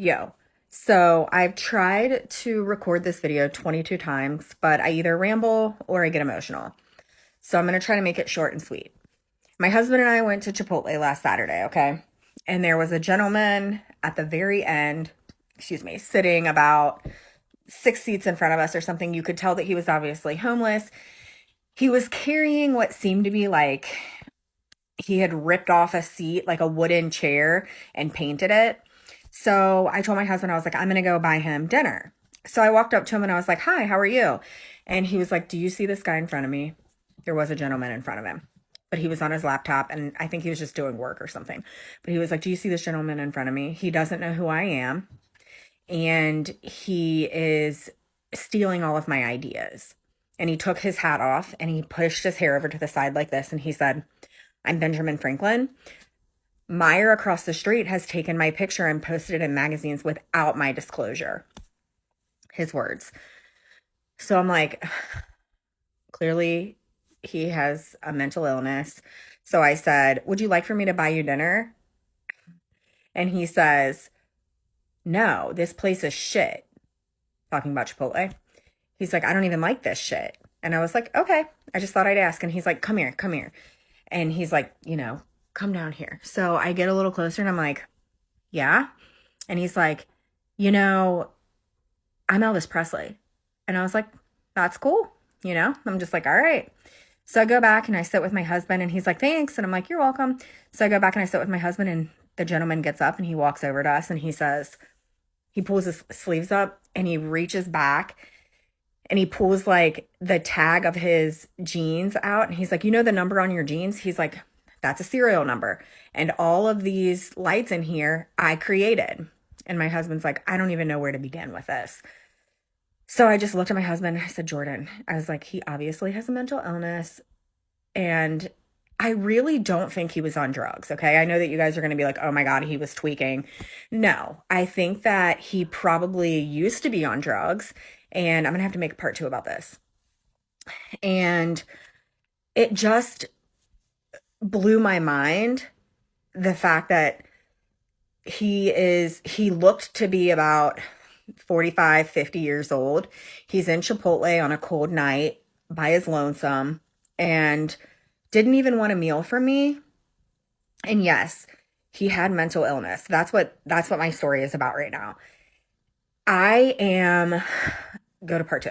Yo, so I've tried to record this video 22 times, but I either ramble or I get emotional. So I'm going to try to make it short and sweet. My husband and I went to Chipotle last Saturday, okay? And there was a gentleman at the very end, sitting about 6 seats in front of us or something. You could tell that he was obviously homeless. He was carrying what seemed to be like he had ripped off a seat, like a wooden chair, and painted it. So I told my husband, I was like, I'm going to go buy him dinner. So I walked up to him and I was like, hi, how are you? And he was like, do you see this guy in front of me? There was a gentleman in front of him, but he was on his laptop and I think he was just doing work or something. But he was like, do you see this gentleman in front of me? He doesn't know who I am. And he is stealing all of my ideas. And he took his hat off and he pushed his hair over to the side like this. And he said, I'm Benjamin Franklin. Meyer across the street has taken my picture and posted it in magazines without my disclosure. His words. So I'm like, clearly he has a mental illness. So I said, would you like for me to buy you dinner? And he says, no, this place is shit. Talking about Chipotle. He's like, I don't even like this shit. And I was like, okay. I just thought I'd ask. And he's like, come here, come here. And he's like, come down here. So I get a little closer and I'm like, yeah. And he's like, I'm Elvis Presley. And I was like, that's cool. I'm just like, all right. So I go back and I sit with my husband and he's like, thanks. And I'm like, you're welcome. So I go back and I sit with my husband and the gentleman gets up and he walks over to us and he says, he pulls his sleeves up and he reaches back and he pulls like the tag of his jeans out. And he's like, the number on your jeans? He's like, that's a serial number. And all of these lights in here, I created. And my husband's like, I don't even know where to begin with this. So I just looked at my husband and I said, Jordan, I was like, he obviously has a mental illness. And I really don't think he was on drugs. Okay. I know that you guys are going to be like, oh my God, he was tweaking. No, I think that he probably used to be on drugs. And I'm going to have to make a part 2 about this. And it just blew my mind, the fact that he looked to be about 45, 50 years old. He's in Chipotle on a cold night by his lonesome and didn't even want a meal from me. And yes, he had mental illness. That's what my story is about right now. Go to part 2.